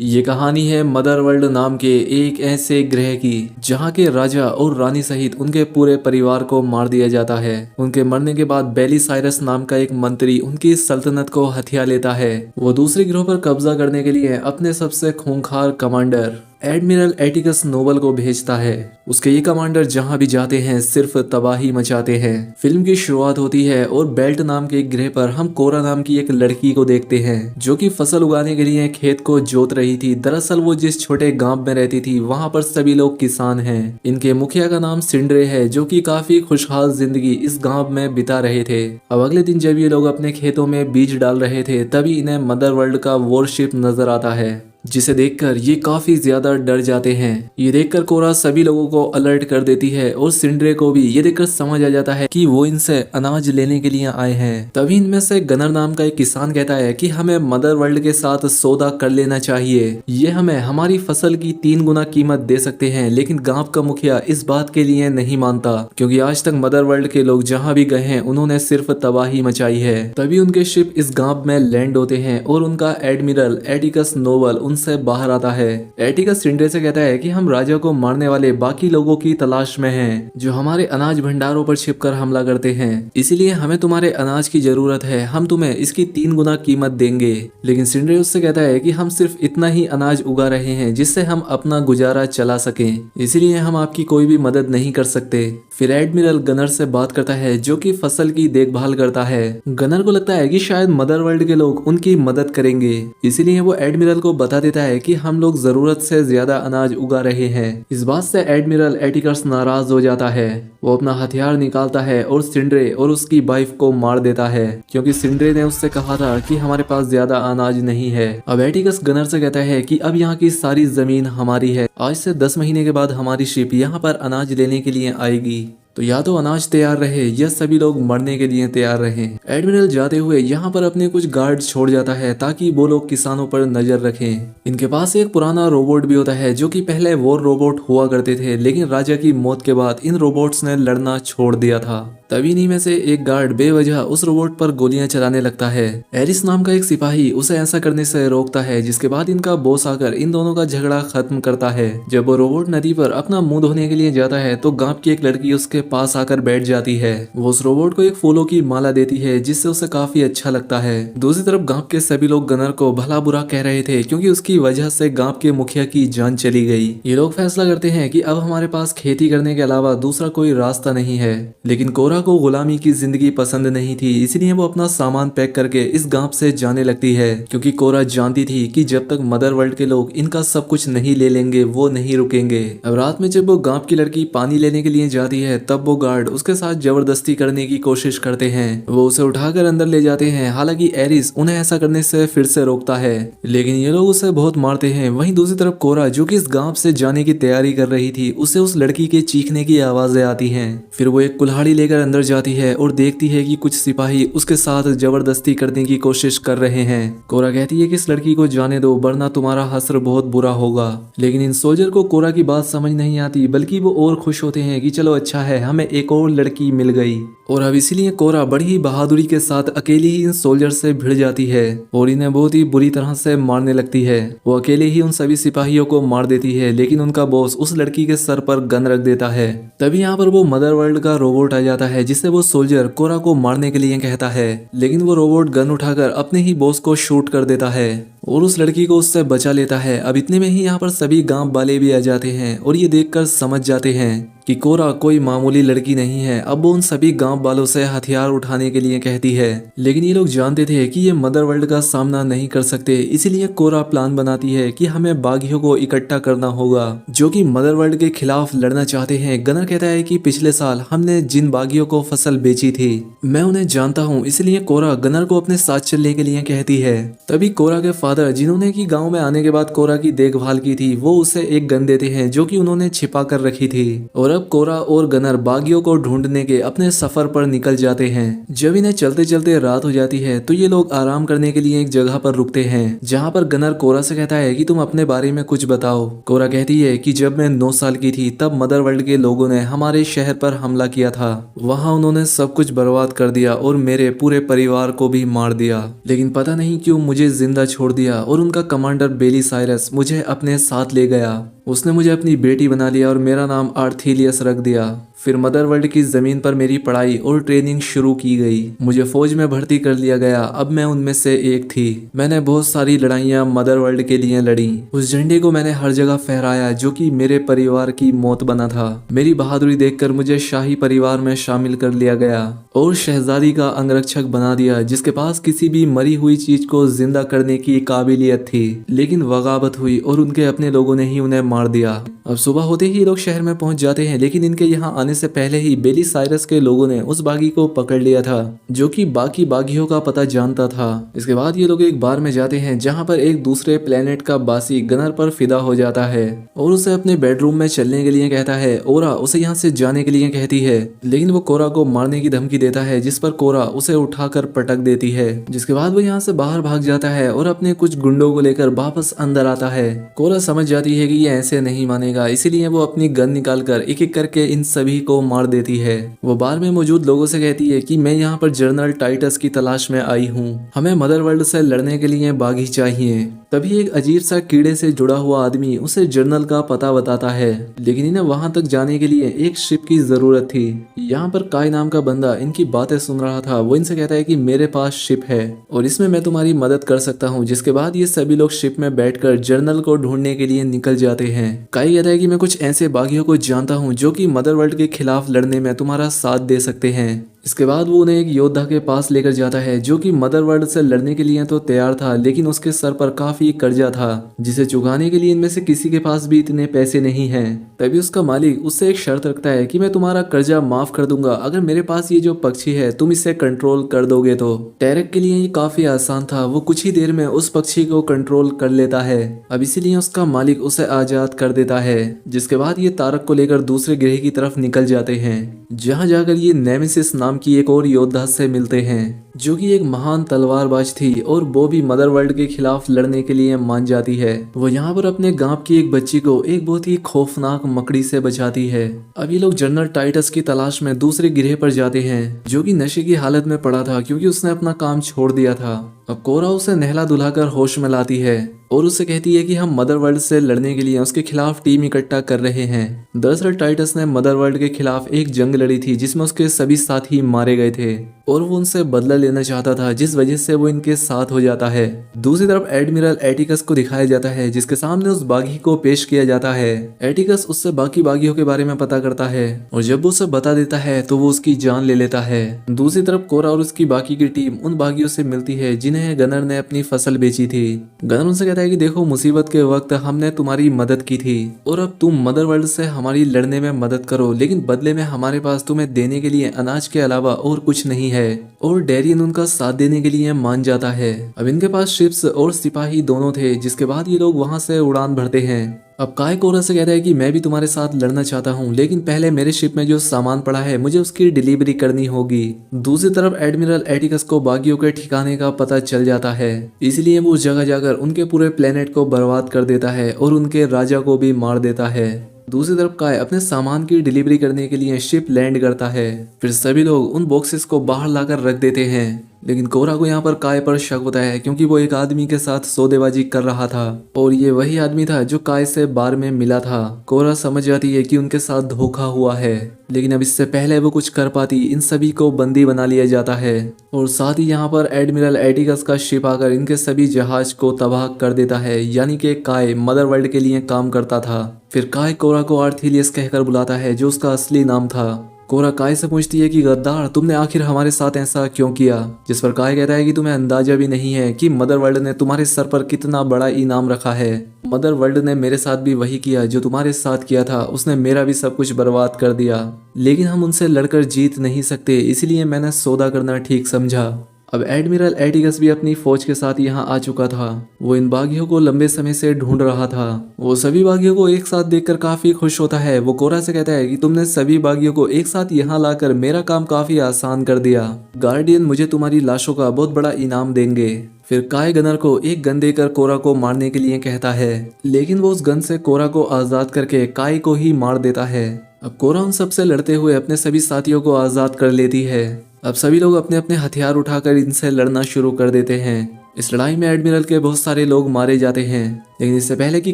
ये कहानी है मदर वर्ल्ड नाम के एक ऐसे ग्रह की जहाँ के राजा और रानी सहित उनके पूरे परिवार को मार दिया जाता है। उनके मरने के बाद बेलिसाइरस नाम का एक मंत्री उनकी सल्तनत को हथिया लेता है। वो दूसरे ग्रहों पर कब्जा करने के लिए अपने सबसे खूंखार कमांडर एडमिरल एटिकस नोबल को भेजता है। उसके ये कमांडर जहां भी जाते हैं सिर्फ तबाही मचाते हैं। फिल्म की शुरुआत होती है और बेल्ट नाम के एक ग्रह पर हम कोरा नाम की एक लड़की को देखते हैं जो कि फसल उगाने के लिए खेत को जोत रही थी। दरअसल वो जिस छोटे गांव में रहती थी वहां पर सभी लोग किसान हैं। इनके मुखिया का नाम सिंड्रे है जो कि काफी खुशहाल जिंदगी इस गांव में बिता रहे थे। अब अगले दिन जब ये लोग अपने खेतों में बीज डाल रहे थे तभी इन्हें मदर वर्ल्ड का वॉरशिप नजर आता है जिसे देखकर ये काफी ज्यादा डर जाते हैं। ये देखकर कोरा सभी लोगों को अलर्ट कर देती है और सिंड्रे को भी ये देखकर समझ आ जाता है कि वो इनसे अनाज लेने के लिए आए हैं। तभी इनमें से गनर नाम का एक किसान कहता है कि हमें मदर वर्ल्ड के साथ सौदा कर लेना चाहिए। ये हमें हमारी फसल की 3 गुना कीमत दे सकते हैं। लेकिन गांव का मुखिया इस बात के लिए नहीं मानता क्योंकि आज तक मदर वर्ल्ड के लोग जहाँ भी गए हैं उन्होंने सिर्फ तबाही मचाई है। तभी उनके शिप इस गांव में लैंड होते हैं और उनका एडमिरल एटिकस नोबल उनसे बाहर आता है। एटिकस सिंड्रे से कहता है कि हम राजा को मारने वाले बाकी लोगों की तलाश में हैं जो हमारे अनाज भंडारों पर छिपकर हमला करते हैं। इसीलिए हमें तुम्हारे अनाज की जरूरत है। हम तुम्हें इसकी 3 गुना कीमत देंगे। लेकिन सिंड्रे उससे कहता है कि हम सिर्फ इतना ही अनाज उगा रहे हैं जिससे हम अपना गुजारा चला सकें, इसीलिए हम आपकी कोई भी मदद नहीं कर सकते। फिर एडमिरल गनर से बात करता है जो कि फसल की देखभाल करता है। गनर को लगता है कि शायद मदर वर्ल्ड के लोग उनकी मदद करेंगे, इसीलिए वो एडमिरल को बता देता है कि हम लोग जरूरत से ज्यादा अनाज उगा रहे हैं। इस बात से एडमिरल एटिकस नाराज हो जाता है। वो अपना हथियार निकालता है और सिंड्रे और उसकी वाइफ को मार देता है क्योंकि सिंड्रे ने उससे कहा था कि हमारे पास ज्यादा अनाज नहीं है। अब एटिकस गनर से कहता है कि अब यहाँ की सारी जमीन हमारी है। आज से 10 महीने के बाद हमारी शिप यहाँ पर अनाज लेने के लिए आएगी, तो या तो अनाज तैयार रहे या सभी लोग मरने के लिए तैयार रहें। एडमिरल जाते हुए यहाँ पर अपने कुछ गार्ड छोड़ जाता है ताकि वो लोग किसानों पर नजर रखें। इनके पास एक पुराना रोबोट भी होता है जो कि पहले वॉर रोबोट हुआ करते थे, लेकिन राजा की मौत के बाद इन रोबोट्स ने लड़ना छोड़ दिया था। तभी इन्हीं में से एक गार्ड बेवजह उस रोबोट पर गोलियां चलाने लगता है। एरिस नाम का एक सिपाही उसे ऐसा करने से रोकता है, जिसके बाद इनका बॉस आकर इन दोनों का झगड़ा खत्म करता है। जब वो रोबोट नदी पर अपना मुंह धोने के लिए जाता है तो गांव की एक लड़की उसके पास आकर बैठ जाती है। वो उस रोबोट को एक फूलों की माला देती है जिससे उसे काफी अच्छा लगता है। दूसरी तरफ गांव के सभी लोग गनर को भला बुरा कह रहे थे क्योंकि उसकी वजह से गांव के मुखिया की जान चली गई। ये लोग फैसला करते हैं कि अब हमारे पास खेती करने के अलावा दूसरा कोई रास्ता नहीं है। लेकिन कोरा को गुलामी की जिंदगी पसंद नहीं थी, इसलिए वो अपना सामान पैक करके इस गांव से जाने लगती है क्योंकि कोरा जानती थी कि जब तक मदर वर्ल्ड के लोग इनका सब कुछ नहीं ले लेंगे वो नहीं रुकेंगे। अब रात में जब वो गांव की लड़की पानी लेने के लिए जाती है तब वो गार्ड उसके साथ जबरदस्ती करने की कोशिश करते हैं। वो उसे उठाकर अंदर ले जाते हैं। हालांकि एरिस उन्हें ऐसा करने से फिर से रोकता है, लेकिन ये लोग उसे बहुत मारते हैं। वहीं दूसरी तरफ कोरा जो कि इस गांव से जाने की तैयारी कर रही थी, उसे उस लड़की के चीखने की आवाजें आती हैं। फिर वो एक कुल्हाड़ी लेकर अंदर जाती है और देखती है कि कुछ सिपाही उसके साथ जबरदस्ती करने की कोशिश कर रहे हैं। कोरा कहती है कि इस लड़की को जाने दो वरना तुम्हारा हश्र बहुत बुरा होगा। लेकिन इन सोल्जर को कोरा की बात समझ नहीं आती, बल्कि वो और खुश होते हैं कि चलो अच्छा है हमें एक और लड़की मिल गई। और अब इसीलिए कोरा बड़ी ही बहादुरी के साथ अकेली ही इन सोल्जर से भिड़ जाती है और इन्हें बहुत ही बुरी तरह से मारने लगती है। वो अकेले ही उन सभी सिपाहियों को मार देती है, लेकिन उनका बॉस उस लड़की के सर पर गन रख देता है। तभी यहाँ पर वो मदर वर्ल्ड का रोबोट आ जाता है जिससे वो सोल्जर कोरा को मारने के लिए कहता है, लेकिन वो रोबोट गन उठाकर अपने ही बॉस को शूट कर देता है और उस लड़की को उससे बचा लेता है। अब इतने में ही यहाँ पर सभी गांव वाले भी आ जाते हैं और ये देखकर समझ जाते हैं कि कोरा कोई मामूली लड़की नहीं है। अब वो उन सभी गांव वालों से हथियार उठाने के लिए कहती है, लेकिन ये लोग जानते थे कि ये मदर वर्ल्ड का सामना नहीं कर सकते, इसीलिए कोरा प्लान बनाती है कि हमें बागियों को इकट्ठा करना होगा जो कि मदर वर्ल्ड के खिलाफ लड़ना चाहते हैं। गनर कहता है कि पिछले साल हमने जिन बागियों को फसल बेची थी मैं उन्हें जानता हूँ, इसलिए कोरा गनर को अपने साथ चलने के लिए कहती है। तभी कोरा के फादर जिन्होंने की गाँव में आने के बाद कोरा की देखभाल की थी वो उसे एक गन देते हैं जो कि उन्होंने छिपा कर रखी थी। और तब कोरा और गनर बागियों को ढूंढने के अपने सफर पर निकल जाते हैं। जब इन्हें चलते चलते रात हो जाती है तो ये लोग आराम करने के लिए एक जगह पर रुकते हैं, जहाँ पर गनर कोरा से कहता है कि तुम अपने बारे में कुछ बताओ। कोरा कहती है कि जब मैं 9 साल की थी तब मदर वर्ल्ड के लोगों ने हमारे शहर पर हमला किया था। वहाँ उन्होंने सब कुछ बर्बाद कर दिया और मेरे पूरे परिवार को भी मार दिया, लेकिन पता नहीं क्यों मुझे जिंदा छोड़ दिया और उनका कमांडर बेली साइरस मुझे अपने साथ ले गया। उसने मुझे अपनी बेटी बना लिया और मेरा नाम आर्थीलियस रख दिया। फिर मदर वर्ल्ड की जमीन पर मेरी पढ़ाई और ट्रेनिंग शुरू की गई। मुझे फौज में भर्ती कर लिया गया। अब मैं उनमें से एक थी। मैंने बहुत सारी लड़ाइयाँ मदर वर्ल्ड के लिए लड़ी। उस झंडे को मैंने हर जगह फहराया जो कि मेरे परिवार की मौत बना था। मेरी बहादुरी देखकर मुझे शाही परिवार में शामिल कर लिया गया और शहजादी का अंगरक्षक बना दिया, जिसके पास किसी भी मरी हुई चीज को जिंदा करने की काबिलियत थी। लेकिन बगावत हुई और उनके अपने लोगों ने ही उन्हें मार दिया। अब सुबह होते ही लोग शहर में पहुंच जाते हैं, लेकिन इनके यहाँ आने से पहले ही बेली साइरस के लोगों ने उस बागी को पकड़ लिया था जो कि बाकी बागियों का पता जानता था। इसके बाद ये लोग एक बार में जाते हैं जहाँ पर एक दूसरे प्लेनेट का बासी गनर पर फिदा हो जाता है और उसे अपने बेडरूम में चलने के लिए कहता है। ओरा उसे यहाँ से जाने के लिए कहती है, लेकिन वो कोरा को मारने की धमकी देता है, जिस पर कोरा उसे उठाकर पटक देती है। जिसके बाद वो यहाँ से बाहर भाग जाता है और अपने कुछ गुंडों को लेकर वापस अंदर आता है। कोरा समझ जाती है कि ये ऐसे नहीं मानेगा, इसीलिए वो अपनी गन निकालकर एक एक करके इन सभी को मार देती है। वो बार में मौजूद लोगों से कहती है कि मैं यहाँ पर जनरल टाइटस की तलाश में आई हूँ। हमें मदर वर्ल्ड से लड़ने के लिए बागी चाहिए। तभी एक अजीब सा कीड़े से जुड़ा हुआ आदमी उसे जनरल का पता बताता है, लेकिन इन्हें वहां तक जाने के लिए एक शिप की जरूरत थी। यहाँ पर काय नाम का बंदा इनकी बातें सुन रहा था। वो इनसे कहता है कि मेरे पास शिप है और इसमें मैं तुम्हारी मदद कर सकता हूँ। जिसके बाद ये सभी लोग शिप में बैठकर जनरल को ढूंढने के लिए निकल जाते हैं। काय कहता है कि मैं कुछ ऐसे बागियों को जानता हूँ जो कि मदर वर्ल्ड के खिलाफ लड़ने में तुम्हारा साथ दे सकते हैं। इसके बाद वो उन्हें एक योद्धा के पास लेकर जाता है जो कि मदर वर्ल्ड से लड़ने के लिए तो तैयार था, लेकिन उसके सर पर काफी कर्जा था जिसे चुकाने के लिए इनमें से किसी के पास भी इतने पैसे नहीं हैं। तभी उसका मालिक उससे एक शर्त रखता है कि मैं तुम्हारा कर्जा माफ कर दूंगा अगर मेरे पास ये जो पक्षी है तुम इसे कंट्रोल कर दोगे तो। टैरेक के लिए ये काफी आसान था, वो कुछ ही देर में उस पक्षी को कंट्रोल कर लेता है। अब इसीलिए उसका मालिक उसे आजाद कर देता है। जिसके बाद ये तारक को लेकर दूसरे ग्रह की तरफ निकल जाते हैं, जहाँ जाकर ये नेमेसिस नाम की एक और योद्धा से मिलते हैं जो कि एक महान तलवारबाज थी और वो भी मदर वर्ल्ड के खिलाफ लड़ने के लिए मान जाती है। वो यहाँ पर अपने गांव की एक बच्ची को एक बहुत ही खौफनाक मकड़ी से बचाती है। अब ये लोग जनरल टाइटस की तलाश में दूसरे गिरह पर जाते हैं जो कि नशे की हालत में पड़ा था क्योंकि उसने अपना काम छोड़ दिया था। अब कोरा उसे नहला धुलाकर होश में लाती है और उससे कहती है कि हम मदर वर्ल्ड से लड़ने के लिए उसके खिलाफ टीम इकट्ठा कर रहे हैं। दरअसल टाइटस ने मदर वर्ल्ड के खिलाफ एक जंग लड़ी थी जिसमें उसके सभी साथी मारे गए थे और वो उनसे बदला लेना चाहता था, जिस वजह से वो इनके साथ हो जाता है। दूसरी तरफ एडमिरल एटिकस को दिखाया जाता है जिसके सामने उस बागी को पेश किया जाता है। एटिकस उससे बाकी बागियों के बारे में पता करता है और जब वो उसे बता देता है तो वो उसकी जान ले लेता है। दूसरी तरफ कोरा और उसकी बाकी की टीम उन बागियों से मिलती है जिन्हें गनर ने अपनी फसल बेची थी। गनर उनसे कहता है कि देखो मुसीबत के वक्त हमने तुम्हारी मदद की थी और अब तुम मदर वर्ल्ड से हमारी लड़ने में मदद करो, लेकिन बदले में हमारे पास तुम्हें देने के लिए अनाज के अलावा और कुछ नहीं है। और डेरियन उनका साथ देने के लिए मान जाता है। अब इनके पास शिप्स और सिपाही दोनों थे। जिसके बाद ये लोग वहां से उड़ान भरते हैं। अब काय कोरा से कहता है कि मैं भी तुम्हारे साथ लड़ना चाहता हूँ, लेकिन पहले मेरे शिप में जो सामान पड़ा है मुझे उसकी डिलीवरी करनी होगी। दूसरी तरफ एडमिरल एटिकस को बागियों के ठिकाने का पता चल जाता है, इसलिए वो उस जगह जाकर उनके पूरे प्लेनेट को बर्बाद कर देता है और उनके राजा को भी मार देता है। दूसरी तरफ काय अपने सामान की डिलीवरी करने के लिए शिप लैंड करता है। फिर सभी लोग उन बॉक्सेस को बाहर लाकर रख देते हैं, लेकिन कोरा को यहाँ पर काय पर शक होता है क्योंकि वो एक आदमी के साथ सौदेबाजी कर रहा था और ये वही आदमी था जो काय से बार में मिला था। कोरा समझ जाती है कि उनके साथ धोखा हुआ है, लेकिन अब इससे पहले वो कुछ कर पाती इन सभी को बंदी बना लिया जाता है और साथ ही यहाँ पर एडमिरल एटिकस का शिप आकर इनके सभी जहाज को तबाह कर देता है। यानी कि काय मदर वर्ल्ड के लिए काम करता था। फिर काय कोरा को आर्थीलियस कहकर बुलाता है जो उसका असली नाम था। कोरा काय से पूछती है कि गद्दार तुमने आखिर हमारे साथ ऐसा क्यों किया, जिस पर काय कहता है कि तुम्हें अंदाजा भी नहीं है कि मदर वर्ल्ड ने तुम्हारे सर पर कितना बड़ा इनाम रखा है। मदर वर्ल्ड ने मेरे साथ भी वही किया जो तुम्हारे साथ किया था, उसने मेरा भी सब कुछ बर्बाद कर दिया, लेकिन हम उनसे लड़कर जीत नहीं सकते, इसलिए मैंने सौदा करना ठीक समझा। अब एडमिरल एटिगस भी अपनी फौज के साथ यहाँ आ चुका था। वो इन बागियों को लंबे समय से ढूंढ रहा था। वो सभी बागियों को एक साथ देखकर काफी खुश होता है। वो कोरा से कहता है कि तुमने सभी बागियों को एक साथ यहाँ लाकर मेरा काम काफी आसान कर दिया। गार्डियन मुझे तुम्हारी लाशों का बहुत बड़ा इनाम देंगे। फिर काय गनर को एक गन देकर कोरा को मारने के लिए कहता है, लेकिन वो उस गन से कोरा को आजाद करके काय को ही मार देता है। अब कोरा उन सबसे लड़ते हुए अपने सभी साथियों को आजाद कर लेती है। अब सभी लोग अपने अपने हथियार उठाकर इनसे लड़ना शुरू कर देते हैं। इस लड़ाई में एडमिरल के बहुत सारे लोग मारे जाते हैं, लेकिन इससे पहले कि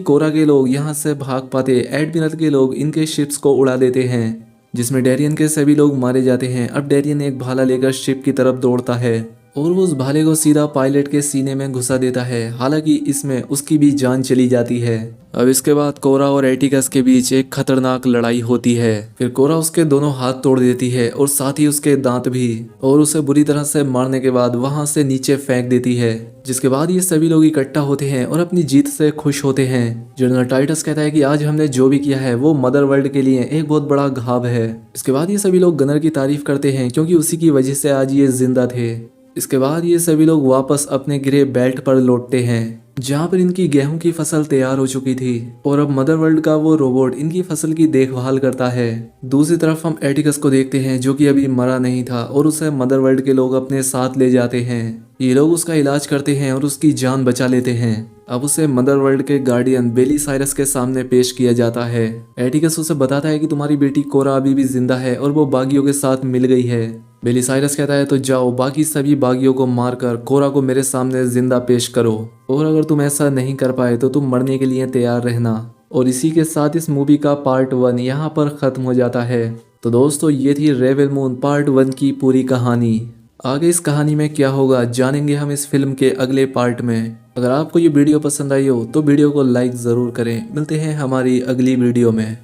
कोरा के लोग यहाँ से भाग पाते, एडमिरल के लोग इनके शिप्स को उड़ा देते हैं, जिसमें डेरियन के सभी लोग मारे जाते हैं। अब डेरियन एक भाला लेकर शिप की तरफ दौड़ता है और वो उस भाले को सीधा पायलट के सीने में घुसा देता है। हालांकि इसमें उसकी भी जान चली जाती है। अब इसके बाद कोरा और एटिगस के बीच एक खतरनाक लड़ाई होती है। फिर कोरा उसके दोनों हाथ तोड़ देती है और साथ ही उसके दांत भी, और उसे बुरी तरह से मारने के बाद वहां से नीचे फेंक देती है। जिसके बाद ये सभी लोग इकट्ठा होते हैं और अपनी जीत से खुश होते हैं। जनरल टाइटस कहता है कि आज हमने जो भी किया है वो मदर वर्ल्ड के लिए एक बहुत बड़ा घाव है। इसके बाद ये सभी लोग गनर की तारीफ करते हैं, क्योंकि उसी की वजह से आज ये जिंदा थे। इसके बाद ये सभी लोग वापस अपने गृह बेल्ट पर लौटते हैं, जहाँ पर इनकी गेहूं की फसल तैयार हो चुकी थी और अब मदर वर्ल्ड का वो रोबोट इनकी फसल की देखभाल करता है। दूसरी तरफ हम एटिगस को देखते हैं, जो कि अभी मरा नहीं था और उसे मदर वर्ल्ड के लोग अपने साथ ले जाते हैं। ये लोग उसका इलाज करते हैं और उसकी जान बचा लेते हैं। अब उसे मदर वर्ल्ड के गार्डियन बेली साइरस के सामने पेश किया जाता है। एटिगस उसे बताता है कि तुम्हारी बेटी कोरा अभी भी जिंदा है और वो बागियों के साथ मिल गई है। बेली साइरस कहता है तो जाओ बाकी सभी बागियों को मारकर कोरा को मेरे सामने जिंदा पेश करो, और अगर तुम ऐसा नहीं कर पाए तो तुम मरने के लिए तैयार रहना। और इसी के साथ इस मूवी का पार्ट 1 यहाँ पर खत्म हो जाता है। तो दोस्तों ये थी रेबेल मून पार्ट 1 की पूरी कहानी। आगे इस कहानी में क्या होगा जानेंगे हम इस फिल्म के अगले पार्ट में। अगर आपको ये वीडियो पसंद आई हो तो वीडियो को लाइक ज़रूर करें। मिलते हैं हमारी अगली वीडियो में।